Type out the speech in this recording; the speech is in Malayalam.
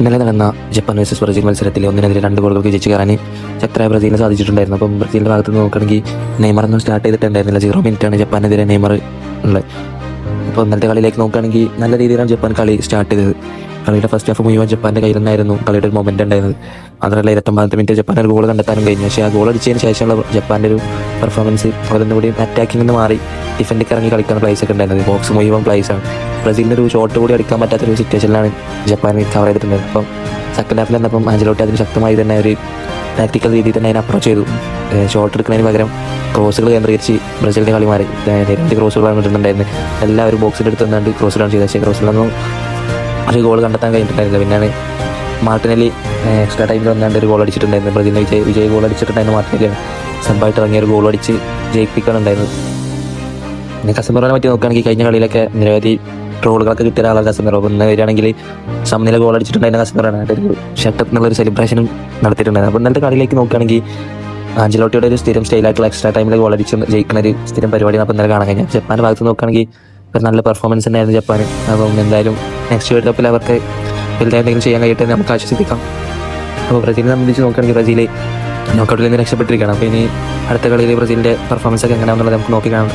ഇന്നലെ നടന്ന ജപ്പാൻ വേഴ്സസ് ബ്രസീൽ മത്സരത്തിൽ 1-2 ഗോളുകൾക്ക് ജയിച്ച് കയറാൻ ശക്തരായ ബ്രസീലിന് സാധിച്ചിട്ടുണ്ടായിരുന്നു. അപ്പം ബ്രസീലിൻ്റെ ഭാഗത്ത് നിന്ന് നോക്കുകയാണെങ്കിൽ നെയ്മറൊന്നും സ്റ്റാർട്ട് ചെയ്തിട്ടുണ്ടായിരുന്നില്ല. 0 മിനിറ്റാണ് ജപ്പാനെതിരെ നെയ്മർ ഉള്ളത്. അപ്പോൾ ഇന്നലത്തെ കളിയിലേക്ക് നോക്കുകയാണെങ്കിൽ നല്ല രീതിയിലാണ് ജപ്പാൻ കളി സ്റ്റാർട്ട് ചെയ്തത്. കളിയുടെ ഫസ്റ്റ് ഹാഫ് മുഴുവൻ ജപ്പാൻ്റെ കയ്യിൽ നിന്നായിരുന്നു കളിയുടെ ഒരു മൊമെൻ്റ് ഉണ്ടായിരുന്നത്. മാത്രമല്ല 29 മിനിറ്റ് ജപ്പാൻ ഒരു ഗോൾ കണ്ടെത്താനും കഴിഞ്ഞു. പക്ഷേ ആ ഗോൾ അടിച്ചതിന് ശേഷമുള്ള ജപ്പാൻ്റെ ഒരു പെർഫോമൻസ് അവരൊന്നുകൂടി അറ്റാക്കിൽ നിന്ന് മാറി ഡിഫൻഡിൽ ഇറങ്ങി കളിക്കുന്ന പ്ലേസ് ഒക്കെ ഉണ്ടായിരുന്നത്. ബോക്സ് മുഴുവൻ പ്ലേസാണ്. ബ്രസീലിൻ്റെ ഒരു ഷോട്ട് കൂടി അടിക്കാൻ പറ്റാത്തൊരു സിറ്റുവേഷനിലാണ് ജപ്പാൻ കവർ ചെയ്തിട്ടുണ്ടായത്. അപ്പം സെക്കൻഡ് ഹാഫിൽ വന്നപ്പം ആഞ്ചലോട്ടി അതിന് ശക്തമായി തന്നെ ഒരു പ്രാക്ടിക്കൽ രീതിയിൽ തന്നെ അതിനെ അപ്രോച്ച് ചെയ്തു. ഷോട്ട് എടുക്കുന്നതിന് പകരം ക്രോസുകൾ കേന്ദ്രീകരിച്ച് ബ്രസീലിൻ്റെ കളി മാറി. നിരവധി ക്രോസുകളാണ് ഇട്ടിട്ടുണ്ടായിരുന്നത്. എല്ലാവരും ബോക്സിൻ്റെ അടുത്ത് നിന്നാണ്ട് ക്രോസുകളാണ് ചെയ്തത്. പക്ഷേ ക്രോസിലൊന്നും ഒരു ഗോൾ കണ്ടെത്താൻ കഴിഞ്ഞിട്ടുണ്ടായിരുന്നില്ല. പിന്നെയാണ് മാർട്ടിനെല്ലി എക്സ്ട്രാ ടൈമിൽ വന്നാണ്ട് ഒരു ഗോൾ അടിച്ചിട്ടുണ്ടായിരുന്നു. ബ്രസീലിന് വിജയ് ഗോൾ അടിച്ചിട്ടുണ്ടായിരുന്നു. മാർട്ടിനെല്ലിയാണ് സബ്ബായിട്ട് ഇറങ്ങിയ ഒരു ഗോൾ അടിച്ച് ജയിപ്പിക്കാനുണ്ടായിരുന്നത്. പിന്നെ കസമിറോനെ പറ്റി നോക്കുകയാണെങ്കിൽ കഴിഞ്ഞ കളിയിലൊക്കെ നിരവധി ട്രോളുകളൊക്കെ കിട്ടിയ ഒരാളാണ് കസമിറോ. അപ്പോൾ ഇന്ന് വരികയാണെങ്കിൽ സമനില ഗോൾ അടിച്ചിട്ടുണ്ടായിരുന്ന കസമിറോയാണ്. ഒരു ഷട്ടപ്പ് എന്നുള്ളൊരു സെലിബ്രേഷനും നടത്തിയിട്ടുണ്ടായിരുന്നു. അപ്പോൾ ഇന്നത്തെ കളിയിലേക്ക് നോക്കുകയാണെങ്കിൽ ആഞ്ചലോട്ടിയുടെ ഒരു സ്ഥിരം സ്റ്റൈലായിട്ടുള്ള എക്സ്ട്രാ ടൈമിൽ ഗോൾ അടിച്ച് ജയിക്കുന്ന ഒരു സ്ഥിരം പരിപാടിയാണ് അപ്പോൾ ഇന്നലെ കാണാൻ കഴിഞ്ഞാൽ. ജപ്പാൻ്റെ ഭാഗത്ത് നോക്കുകയാണെങ്കിൽ ഒരു നല്ല പെർഫോമൻസ് ഉണ്ടായിരുന്നു ജപ്പാൻ. അപ്പം എന്തായാലും നെക്സ്റ്റ് വേൾഡ് കപ്പിൽ അവർക്ക് വലുതായി എന്തെങ്കിലും ചെയ്യാൻ കഴിയട്ടെ എന്ന് നമുക്ക് ആശ്വസിപ്പിക്കാം. അപ്പോൾ ബ്രസീലിനെ സംബന്ധിച്ച് നോക്കുകയാണെങ്കിൽ ബ്രസീൽ നോക്കൗട്ടിൽ നിന്ന് രക്ഷപ്പെട്ടിരിക്കുകയാണ്. അപ്പോൾ ഇനി അടുത്ത കളിയിൽ ബ്രസീലിൻ്റെ പെർഫോമൻസ് ഒക്കെ എങ്ങനെയാണെന്നുള്ളത് നമുക്ക് നോക്കി കാണാൻ